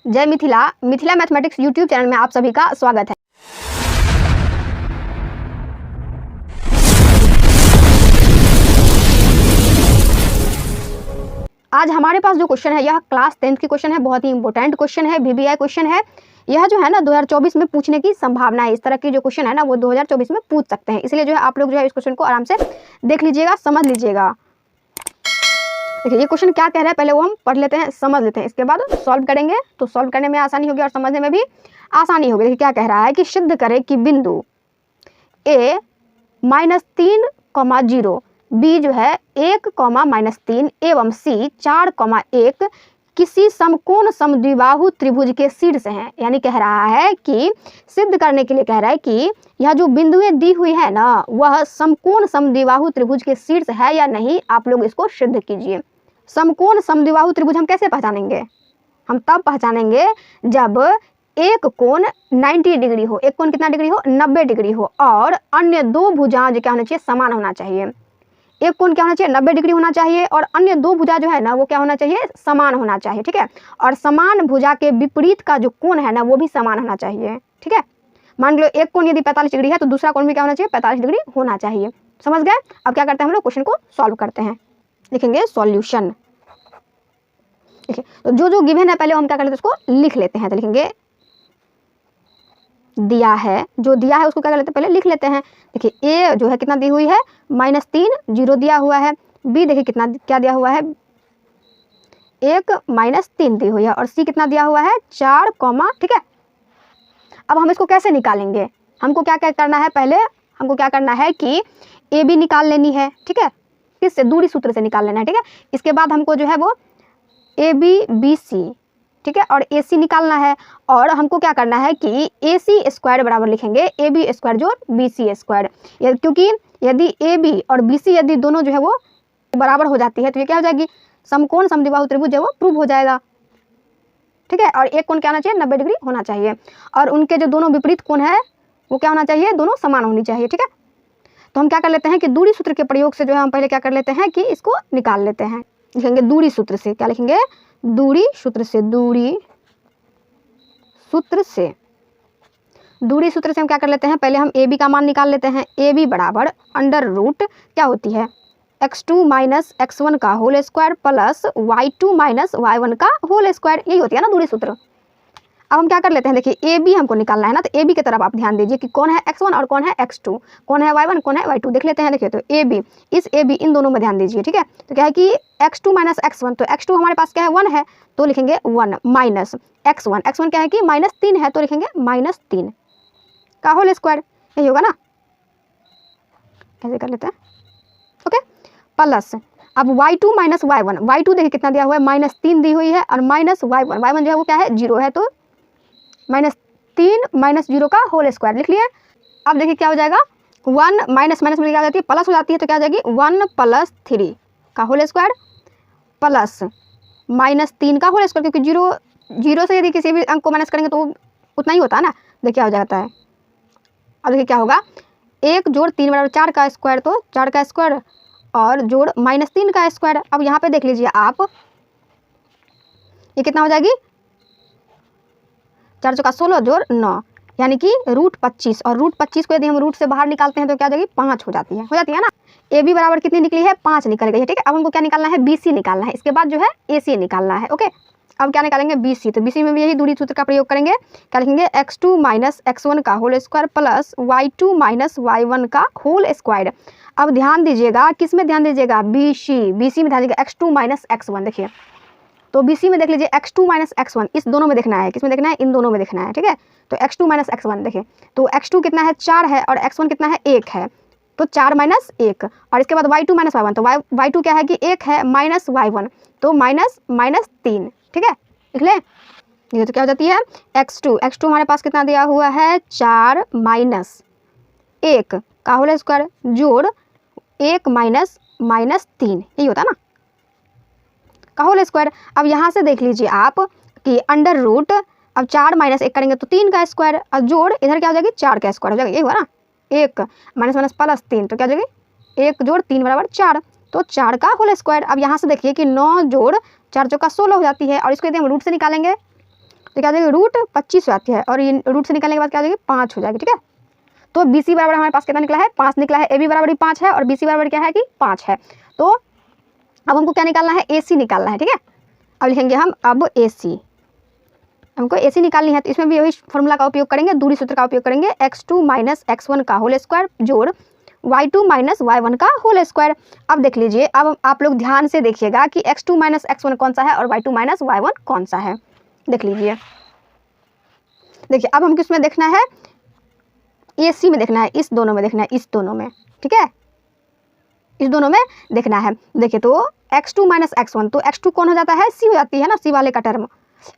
जय Mithila, Mithila mathematics YouTube channel में आप सभी का स्वागत है। आज हमारे पास जो क्वेश्चन है यह क्लास 10th की क्वेश्चन है, बहुत ही इंपॉर्टेंट क्वेश्चन है, VBI क्वेश्चन है। यह जो है ना 2024 में पूछने की संभावना है। इस तरह की जो क्वेश्चन है ना वो 2024 में पूछ सकते हैं, इसलिए जो है आप लोग जो है इस क्वेश्चन को आराम से देख लीजिएगा, समझ लीजिएगा। देखिए ये क्वेश्चन क्या कह रहा है, पहले वो हम पढ़ लेते हैं, समझ लेते हैं, इसके बाद सॉल्व करेंगे तो सॉल्व करने में आसानी होगी और समझने में भी आसानी होगी। देखिए क्या कह रहा है कि सिद्ध करें कि बिंदु A -3, 0 B जो है 1, -3 एवं C 4, 1 किसी समकोण समद्विबाहु त्रिभुज के शीर्ष हैं। यानी कह रहा है कि सिद्ध करने के लिए कह रहा है कि यह जो बिंदुएं दी हुई है ना वह समकोण समद्विबाहु त्रिभुज के शीर्ष है या नहीं, आप लोग इसको सिद्ध कीजिए। समकोण समद्विबाहु त्रिभुज हम कैसे पहचानेंगे? हम तब पहचानेंगे जब एक कोण 90 डिग्री हो, एक कोण कितना डिग्री हो, 90 डिग्री हो, और अन्य दो भुजाएं जो क्या होना चाहिए, समान होना चाहिए। एक कोण क्या होना चाहिए, 90 डिग्री होना चाहिए, और अन्य दो भुजा जो है ना वो क्या होना चाहिए, समान होना चाहिए। ठीक है, और समान भुजा के विपरीत का जो कोण है ना वो भी समान होना चाहिए। ठीक है, मान लो एक कोण यदि 45 डिग्री है तो दूसरा कोण भी क्या होना चाहिए, 45 डिग्री होना चाहिए। समझ गए? अब क्या करते हैं हम लोग, क्वेश्चन को सॉल्व करते हैं। लिखेंगे सॉल्यूशन। देखिए तो जो जो गिवन है पहले हम क्या कर लेते हैं, उसको लिख लेते हैं। तो लिखेंगे दिया है, जो दिया है उसको क्या कर लेते हैं, पहले लिख लेते हैं। देखिए ए जो है कितना दी हुई है, -3, 0 दिया हुआ है। बी देखिए कितना क्या दिया हुआ है, 1, -3 दी हुई है, और सी कितना दिया हुआ है, 4, ठीक है। अब हम इसको कैसे निकालेंगे, हमको क्या क्या करना है, पहले हमको क्या करना है कि ए बी निकाल लेनी है। ठीक है, किससे, दूरी सूत्र से निकाल लेना है। ठीक है, इसके बाद हमको जो है वो ए बी बी सी, ठीक है, और AC निकालना है। और हमको क्या करना है कि AC² बराबर लिखेंगे AB² जोड़ BC², क्योंकि यदि AB और BC यदि दोनों जो है वो बराबर हो जाती है तो ये क्या हो जाएगी, समकोण समद्विबाहु त्रिभुज है वो प्रूव हो जाएगा। ठीक है, और एक कोण क्या होना चाहिए, 90 डिग्री होना चाहिए, और उनके जो दोनों विपरीत कोण है वो क्या होना चाहिए, दोनों समान होनी चाहिए। ठीक है, तो हम क्या कर लेते हैं कि दूरी सूत्र के प्रयोग से जो है हम पहले क्या कर लेते हैं कि इसको निकाल लेते हैं। लिखेंगे दूरी सूत्र से, क्या लिखेंगे, दूरी सूत्र से, दूरी सूत्र से हम क्या कर लेते हैं, पहले हम AB का मान निकाल लेते हैं। AB बराबर √ क्या होती है, x2 - x1 का whole square plus y2 - y1 का होल स्क्वायर, यही होती है ना दूरी सूत्र। अब हम क्या कर लेते हैं, देखिए AB हमको निकालना है ना, तो AB की तरफ आप ध्यान दीजिए कि कौन है x1 और कौन है x2, कौन है y1 कौन है y2, देख लेते हैं। देखिए तो AB, इस AB इन दोनों में ध्यान दीजिए। ठीक है, तो क्या है कि x2 - x1, तो x2 हमारे पास क्या है, 1 है, तो लिखेंगे 1 माइनस x1 क्या है कि -3 है, तो लिखेंगे -3 का होल स्क्वायर, यही होगा ना, ऐसे कर लेते हैं। ओके, प्लस अब y2 - y1, y2 देखिए कितना दिया हुआ है, -3 दी हुई है, और माइनस y1 जो है वो क्या है, 0 है, तो -3 - 0 का होल स्क्वायर लिख लिए। अब देखिए क्या हो जाएगा, 1 माइनस में क्या हो जाती है, प्लस हो जाती है, तो क्या आ जाएगी 1 + 3 का होल स्क्वायर प्लस -3 का होल स्क्वायर, क्योंकि 0 से यदि किसी भी अंक को माइनस करेंगे तो उतना ही होता है ना। देखिए क्या हो जाता है, अब देखिए क्या होगा, 1 + 3 = 4 का स्क्वायर, तो 4 का स्क्वायर और जोड़ -3 का स्क्वायर। अब यहाँ पे देख लीजिए आप, ये कितना हो जाएगी, 4 × 4 = 16 जोड़ 9, यानी कि √25, और √25 को यदि हम रूट से बाहर निकालते हैं तो क्या हो जाएगी, 5 हो जाती है ना। AB बराबर कितनी निकली है, 5 निकल गई है। ठीक है, अब हमको क्या निकालना है, BC निकालना है, इसके बाद जो है AC निकालना है। ओके, अब क्या निकालेंगे, BC, तो BC में भी यही दूरी सूत्र का प्रयोग करेंगे। क्या लिखेंगे, x2 - x1 का whole square plus y2 - y1 का होल स्क्वायर। अब ध्यान दीजिएगा, किस में ध्यान दीजिएगा, BC में ध्यान दीजिएगा, x2 - x1। देखिए तो BC में देख लीजिए x2 - x1, इस दोनों में देखना है, किस में देखना है, इन दोनों में देखना है। ठीक है, तो x2 - x1 देखिए, तो x2 कितना है, 4 है, और x1 कितना है, 1 है, तो 4 - 1, और इसके बाद y2 - y1, तो y2 क्या है कि 1 है, माइनस y1, तो -3। ठीक है, लिख ले। ये तो क्या हो जाती है, x2 हमारे पास कितना दिया हुआ है, 4 - 1 का होल स्क्वायर जोड़ 1 - 3, यही होता है ना, का होल स्क्वायर। अब यहाँ से देख लीजिए आप कि √ अब 4 - 1 करेंगे तो 3 का स्क्वायर, और जोड़ इधर क्या हो जाएगी, 4 का स्क्वायर हो जाएगा, ये हुआ ना, 1 - +3, तो क्या हो जाएगी, 1 + 3 = 4, तो 4 का होल स्क्वायर। अब यहाँ से देखिए कि 9 जोड़ 4 × 4 = 16 हो जाती है, और इसको यदि हम रूट से निकालेंगे तो क्या हो जाएगी रूट 25 हो जाती है और ये रूट से निकलने के बाद क्या हो जाएगी 5 हो जाएगी। ठीक है, तो बी सी बराबर हमारे पास कितना निकला है 5 निकला है, ए बी बराबर भी 5 है और बी सी बराबर क्या है कि 5 है। तो अब हमको क्या निकालना है ए सी निकालना है। ठीक है, अब लिखेंगे हम अब ए सी, हमको ए सी निकालनी है तो इसमें भी वही फॉर्मूला का उपयोग करेंगे, दूरी सूत्र का उपयोग करेंगे, x2 माइनस x1 का होल स्क्वायर जोड़ y2 माइनस y1 का होल स्क्वायर। अब देख लीजिए, अब आप लोग ध्यान से देखिएगा कि x2 माइनस x1 कौन सा है और y2 माइनस y1 कौन सा है। देख लीजिए, देखिए अब हम किसमें देखना है, ए सी में देखना है, इस दोनों में देखना है, इस दोनों में। ठीक है, इस दोनों में देखना है। देखिए तो x2 माइनस x1, तो x2 कौन हो जाता है सी हो जाती है ना, सी वाले का टर्म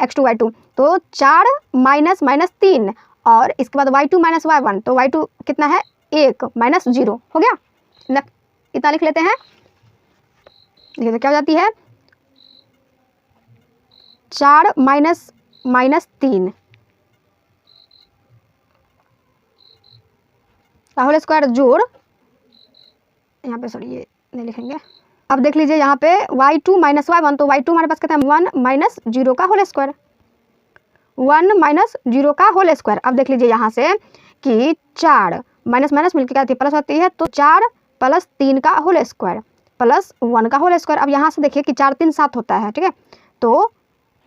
x2 y2, तो 4 माइनस माइनस 3 और इसके बाद y2 माइनस y1, तो y2 कितना है 1 माइनस 0 हो गया, इतना लिख लेते हैं। देखिए तो क्या हो जाती है 4 माइनस माइनस 3 का होल स्क्वायर जोड़, यहाँ पे सॉरी ये नहीं लिखेंगे। अब देख लीजिए यहाँ पे y2 माइनस y1, तो y2 हमारे पास कहते हैं 1 माइनस 0 का होल स्क्वायर, 1 माइनस 0 का होल स्क्वायर। अब देख लीजिए यहाँ से कि 4 माइनस माइनस मिलकर क्या होती है प्लस होती है, तो 4 प्लस 3 का होल स्क्वायर प्लस 1 का होल स्क्वायर। अब यहाँ से देखिए कि 4 3 7 होता है। ठीक है, तो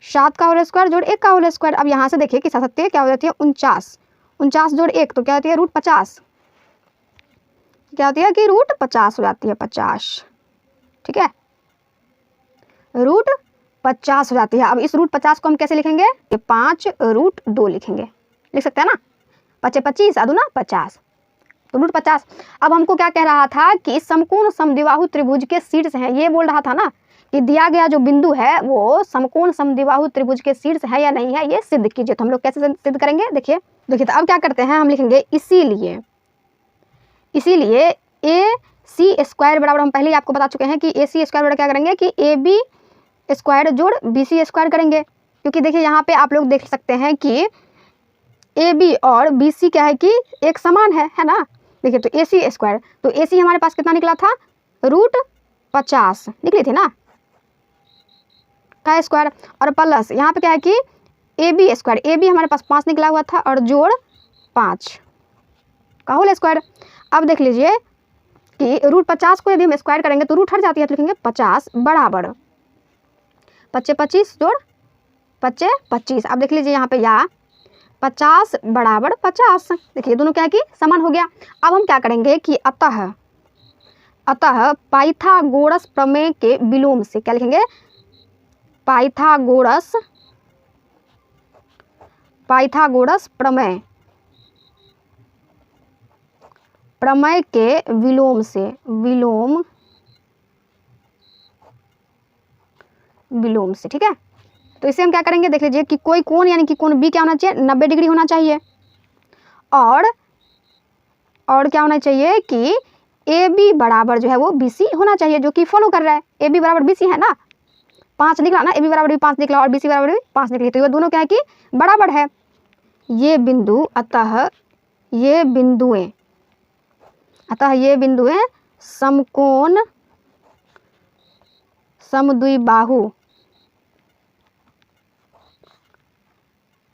7 का होल स्क्वायर जोड़ 1 का होल स्क्वायर। अब यहाँ से देखिए कि 7 क्या हो जाती है 49, 49 जोड़ 1 तो क्या होती है रूट 50, क्या होती है कि रूट 50 हो जाती है 50। ठीक है, रूट 50 हो जाती है। अब इस रूट 50 को हम कैसे लिखेंगे, ये 5 रूट 2 लिखेंगे, लिख सकते हैं ना, 5 25 आदू ना 50, तो रूट 50। अब हमको क्या कह रहा था कि समकोण समद्विबाहु त्रिभुज के शीर्ष हैं, ये बोल रहा था ना कि दिया गया जो बिंदु है वो समकोण समद्विबाहु त्रिभुज के शीर्ष है या नहीं है, ये सिद्ध कीजिए। तो हम लोग कैसे सिद्ध करेंगे, देखिए तो अब क्या करते हैं, हम लिखेंगे इसीलिए ए सी स्क्वायर बराबर, हम पहले ही आपको बता चुके हैं कि ए सी स्क्वायर बराबर क्या करेंगे कि ए बी स्क्वायर जोड़ बी सी स्क्वायर करेंगे, क्योंकि देखिए यहाँ पे आप लोग देख सकते हैं कि ए बी और बी सी क्या है कि एक समान है ना। देखिए तो ए सी स्क्वायर, तो ए सी हमारे पास कितना निकला था रूट 50 निकली थी ना का स्क्वायर, और प्लस यहाँ पे क्या है कि A B square, A B हमारे पास 5 निकला हुआ था और जोड़ 5 का होल स्क्वायर। अब देख लीजिए कि रूट 50 को यदि हम स्क्वायर करेंगे तो रूट हट जाती है, तो लिखेंगे 50 बराबर 25 25 जोड़ 25 25। अब देख लीजिए यहाँ पे या 50 बराबर 50, देखिए दोनों क्या है कि समान हो गया। अब हम क्या करेंगे कि अतः पाइथागोरस प्रमेय के विलोम से, क्या लिखेंगे पाइथागोरस प्रमेय के विलोम से, विलोम से। ठीक है, तो इसे हम क्या करेंगे, देख लीजिए कि कोई कोण यानी कि कोण बी क्या होना चाहिए 90 डिग्री होना चाहिए, और क्या होना चाहिए कि ए बी बराबर जो है वो बी सी होना चाहिए, जो कि फॉलो कर रहा है, ए बी बराबर बी सी है ना, 5 निकला ना, ए बी बराबर भी 5 निकला और बी सी बराबर भी 5 निकली, तो ये दोनों क्या है कि बराबर है। ये बिंदु अतः ये बिंदुएं समकोण समद्विबाहु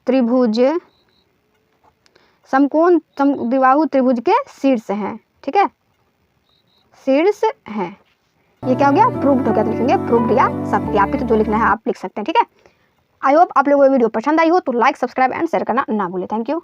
त्रिभुज, समकोण समद्विबाहु त्रिभुज के शीर्ष हैं। ठीक है, शीर्ष हैं, ये क्या हो गया प्रूव्ड हो गया, तो लिखेंगे प्रूव्ड या सत्यापित, जो लिखना है आप लिख सकते हैं। ठीक है, आई होप आप लोगों को वीडियो पसंद आई हो, तो लाइक सब्सक्राइब एंड शेयर करना ना भूलें। Thank you.